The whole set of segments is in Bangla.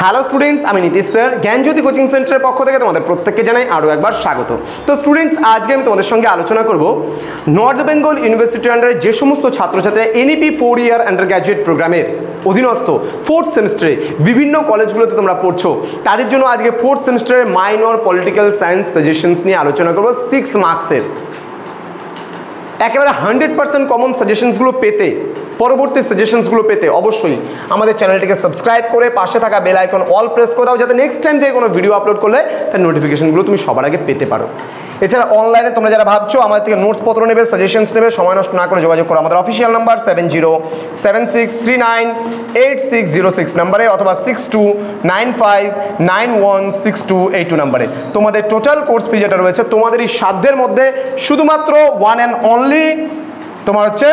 হ্যালো স্টুডেন্টস, আমি নীতিশ স্যার জ্ঞানজ্যোতি কোচিং সেন্টারের পক্ষ থেকে তোমাদের প্রত্যেককে জানাই আরও একবার স্বাগত। তো স্টুডেন্টস, আজকে আমি তোমাদের সঙ্গে আলোচনা করব নর্থ বেঙ্গল ইউনিভার্সিটির আন্ডারে যে সমস্ত ছাত্রছাত্রীরা এনইপি 4 ইয়ার আন্ডার গ্র্যাজুয়েট প্রোগ্রামের অধীনস্থ 4th সেমিস্টারে বিভিন্ন কলেজগুলোতে তোমরা পড়ছো, তাদের জন্য আজকে 4th সেমিস্টারের মাইনর পলিটিক্যাল সায়েন্স সাজেশনস নিয়ে আলোচনা করব 6 মার্কসের। একেবারে 100% কমন সাজেশনসগুলো পেতে, পরবর্তী সাজেশনসগুলো পেতে অবশ্যই আমাদের চ্যানেলটিকে সাবস্ক্রাইব করে পাশে থাকা বেল আইকন অল প্রেস করে দাও, যাতে নেক্সট টাইম থেকে কোনো ভিডিও আপলোড করলে তার নোটিফিকেশনগুলো তুমি সবার আগে পেতে পারো। এছাড়া অনলাইনে তোমরা যারা ভাবছো আমাদের থেকে নোটসপত্র নেবে, সাজেশনস নেবে, সময় নষ্ট না করে যোগাযোগ করো আমাদের অফিসিয়াল নাম্বার 7076398606 নাম্বারে অথবা 6295916282 নাম্বারে। তোমাদের টোটাল কোর্স ফি যেটা রয়েছে তোমাদের এই সাধ্যের মধ্যে শুধুমাত্র ওয়ান অ্যান্ড অনলি তোমার হচ্ছে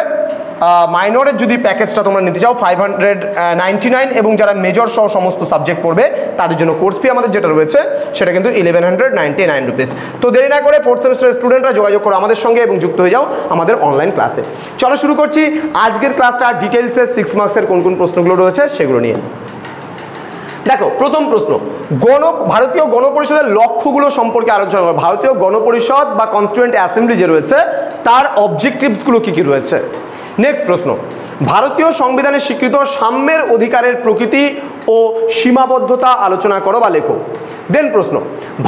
মাইনরের যদি প্যাকেজটা তোমরা নিতে চাও 599, এবং যারা মেজর সহ সমস্ত সাবজেক্ট পড়বে তাদের জন্য কোর্স ফি আমাদের যেটা রয়েছে সেটা কিন্তু 1199 রুপিস। তো দেরি না করে 4th সেমিস্টারের স্টুডেন্টরা যোগাযোগ করো আমাদের সঙ্গে এবং যুক্ত হয়ে যাও আমাদের অনলাইন ক্লাসে। চলো শুরু করছি আজকের ক্লাসটা। ডিটেলসে 6 মার্কসের কোন কোন প্রশ্নগুলো রয়েছে সেগুলো নিয়ে। দেখো, প্রথম প্রশ্ন, ভারতীয় গণপরিষদের লক্ষ্যগুলো সম্পর্কে আলোচনা করো। ভারতীয় গণপরিষদ বা কনস্টিটিউয়েন্ট অ্যাসেম্বলি যে রয়েছে তার অবজেক্টিভসগুলো কী কী রয়েছে। নেক্সট প্রশ্ন, ভারতীয় সংবিধানে স্বীকৃত সাম্যের অধিকারের প্রকৃতি ও সীমাবদ্ধতা আলোচনা করো বা লেখো। দেন প্রশ্ন,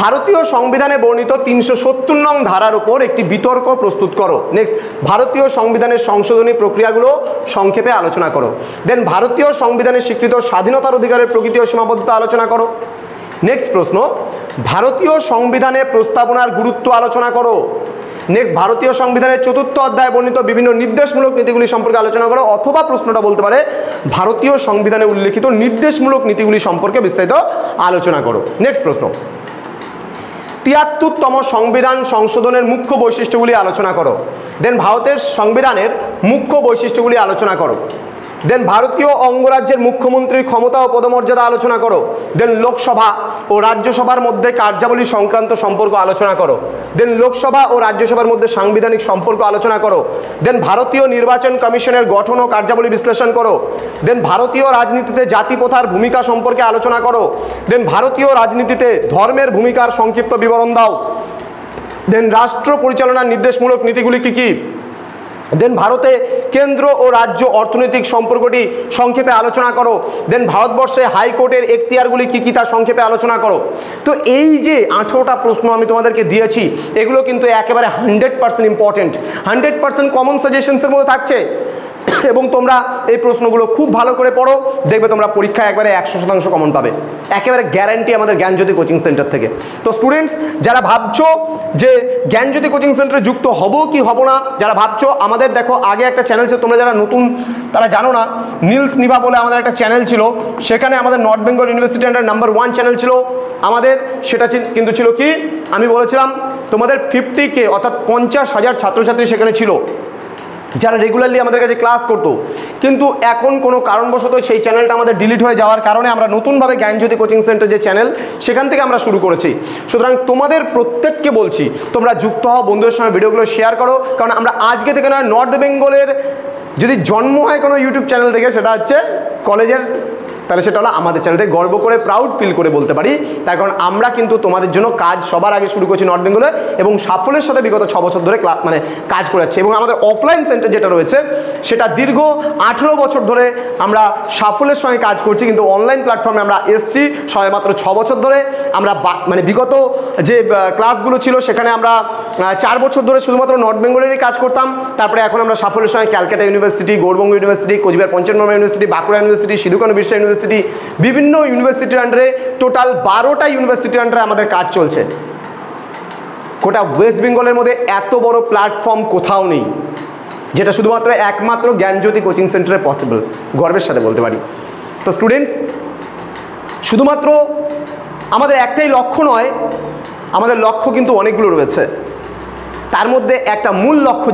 ভারতীয় সংবিধানে বর্ণিত 370 নং ধারার উপর একটি বিতর্ক প্রস্তুত করো। নেক্সট, ভারতীয় সংবিধানের সংশোধনী প্রক্রিয়াগুলো সংক্ষেপে আলোচনা করো। দেন ভারতীয় সংবিধানে স্বীকৃত স্বাধীনতার অধিকারের প্রকৃতি ও সীমাবদ্ধতা আলোচনা করো। নেক্সট প্রশ্ন, ভারতীয় সংবিধানে প্রস্তাবনার গুরুত্ব আলোচনা করো। নেক্সট, ভারতীয় সংবিধানের 4th অধ্যায়ে বর্ণিত বিভিন্ন নির্দেশমূলক নীতিগুলি সম্পর্কে আলোচনা করো, অথবা প্রশ্নটা বলতে পারে ভারতীয় সংবিধানে উল্লেখিত নির্দেশমূলক নীতিগুলি সম্পর্কে বিস্তারিত আলোচনা করো। নেক্সট প্রশ্ন, 73তম সংবিধান সংশোধনের মুখ্য বৈশিষ্ট্যগুলি আলোচনা করো। দেন ভারতের সংবিধানের মুখ্য বৈশিষ্ট্যগুলি আলোচনা করো। দেন ভারতীয় অঙ্গরাজ্যের মুখ্যমন্ত্রীর ক্ষমতা ও পদমর্যাদা আলোচনা করো। দেন লোকসভা ও রাজ্যসভার মধ্যে কার্যাবলী সংক্রান্ত সম্পর্ক আলোচনা করো। দেন লোকসভা ও রাজ্যসভার মধ্যে সাংবিধানিক সম্পর্ক আলোচনা করো। দেন ভারতীয় নির্বাচন কমিশনের গঠন ও কার্যাবলী বিশ্লেষণ করো। দেন ভারতীয় রাজনীতিতে জাতিপ্রথার ভূমিকা সম্পর্কে আলোচনা করো। দেন ভারতীয় রাজনীতিতে ধর্মের ভূমিকার সংক্ষিপ্ত বিবরণ দাও। দেন রাষ্ট্র পরিচালনার নির্দেশমূলক নীতিগুলি কী কী। দেন ভারতে কেন্দ্র ও রাজ্য অর্থনৈতিক সম্পর্কটি সংক্ষেপে আলোচনা করো। দেন ভারতবর্ষে হাইকোর্টের এখতিয়ারগুলি কী কী তা সংক্ষেপে আলোচনা করো। তো এই যে 18টা প্রশ্ন আমি তোমাদেরকে দিয়েছি এগুলো কিন্তু একেবারে 100% ইম্পর্টেন্ট, 100% কমন সাজেশনসের মধ্যে থাকছে, এবং তোমরা এই প্রশ্নগুলো খুব ভালো করে পড়ো, দেখবে তোমরা পরীক্ষায় একবারে 100% কমন পাবে, একেবারে গ্যারান্টি আমাদের জ্ঞানজ্যোতি কোচিং সেন্টার থেকে। তো স্টুডেন্টস, যারা ভাবছো যে জ্ঞানজ্যোতি কোচিং সেন্টারে যুক্ত হবো কি হবো না, যারা ভাবছো, আমাদের দেখো আগে একটা চ্যানেল ছিল, তোমরা যারা নতুন তারা জানো না, নীলস নিভা বলে আমাদের একটা চ্যানেল ছিল, সেখানে আমাদের north Bengal university under number 1 channel ছিল আমাদের। সেটা কিন্তু ছিল কি, আমি বলেছিলাম তোমাদের 50K অর্থাৎ 50,000 ছাত্রছাত্রী সেখানে ছিল যারা রেগুলারলি আমাদের কাছে ক্লাস করতো। কিন্তু এখন কোনো কারণবশত সেই চ্যানেলটা আমাদের ডিলিট হয়ে যাওয়ার কারণে আমরা নতুনভাবে জ্ঞানজ্যোতি কোচিং সেন্টার যে চ্যানেল সেখান থেকে আমরা শুরু করেছি। সুতরাং তোমাদের প্রত্যেককে বলছি তোমরা যুক্ত হও, বন্ধুদের সঙ্গে ভিডিওগুলো শেয়ার করো, কারণ আমরা আজকে থেকে নয়, নর্থ বেঙ্গলের যদি জন্ম হয় কোনো ইউটিউব চ্যানেল থেকে সেটা হচ্ছে কলেজের, তাহলে সেটা হলো আমাদের চ্যানেলটাকে গর্ব করে প্রাউড ফিল করে বলতে পারি, তার কারণ আমরা কিন্তু তোমাদের জন্য কাজ সবার আগে শুরু করছি নর্থ বেঙ্গলে, এবং সাফল্যের সাথে বিগত 6 বছর ধরে কাজ করে যাচ্ছে। এবং আমাদের অফলাইন সেন্টার যেটা রয়েছে সেটা দীর্ঘ 18 বছর ধরে আমরা সাফল্যের সঙ্গে কাজ করছি, কিন্তু অনলাইন প্ল্যাটফর্মে আমরা এসছি সবেমাত্র 6 বছর ধরে। আমরা বিগত যে ক্লাসগুলো ছিল সেখানে আমরা 4 বছর ধরে শুধুমাত্র নর্থ বেঙ্গলেরই কাজ করতাম, তারপরে এখন আমরা সাফল্যের সঙ্গে Calcutta university, Gour Banga university, Cooch Behar Panchanan Barma university, Bankura university, Sidho Kanho বিশ্ব ইউনিভার্সিটি, বিভিন্ন ইউনিভার্সিটির আন্ডারে, টোটাল 12টা ইউনিভার্সিটির আন্ডারে আমাদের কাজ চলছে। গোটা ওয়েস্ট বেঙ্গলের মধ্যে এত বড় প্ল্যাটফর্ম কোথাও নেই, যেটা শুধুমাত্র একমাত্র জ্ঞানজ্যোতি কোচিং সেন্টারে পসিবল, গর্বের সাথে বলতে পারি। তো স্টুডেন্টস, শুধুমাত্র আমাদের একটাই লক্ষ্য নয়, আমাদের লক্ষ্য কিন্তু অনেকগুলো রয়েছে। তার মধ্যে একটা মূল লক্ষ্য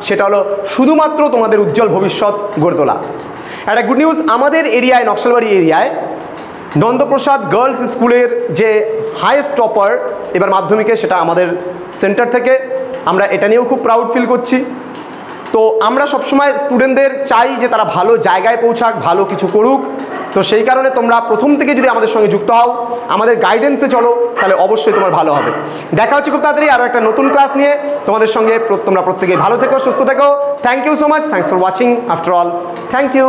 সেটা হলো শুধুমাত্র তোমাদের উজ্জ্বল ভবিষ্যৎ গড়ে তোলা। একটা গুড নিউজ, আমাদের এরিয়ায়, নকশালবাড়ি এরিয়ায় নন্দপ্রসাদ গার্লস স্কুলের যে হাইয়েস্ট টপার এবার মাধ্যমিকে, সেটা আমাদের সেন্টার থেকে। আমরা এটা নিয়েও খুব প্রাউড ফিল করছি। তো আমরা সবসময় স্টুডেন্টদের চাই যে তারা ভালো জায়গায় পৌঁছাক, ভালো কিছু করুক, তো সেই কারণে তোমরা প্রথম থেকে যদি আমাদের সঙ্গে যুক্ত হও, আমাদের গাইডেন্সে চলো, তাহলে অবশ্যই তোমার ভালো হবে। দেখা হচ্ছে খুব তাড়াতাড়ি আরও একটা নতুন ক্লাস নিয়ে তোমাদের সঙ্গে। তোমরা প্রত্যেকেই ভালো থেকো, সুস্থ থেকো। Thank you so much, thanks for watching after all, thank you.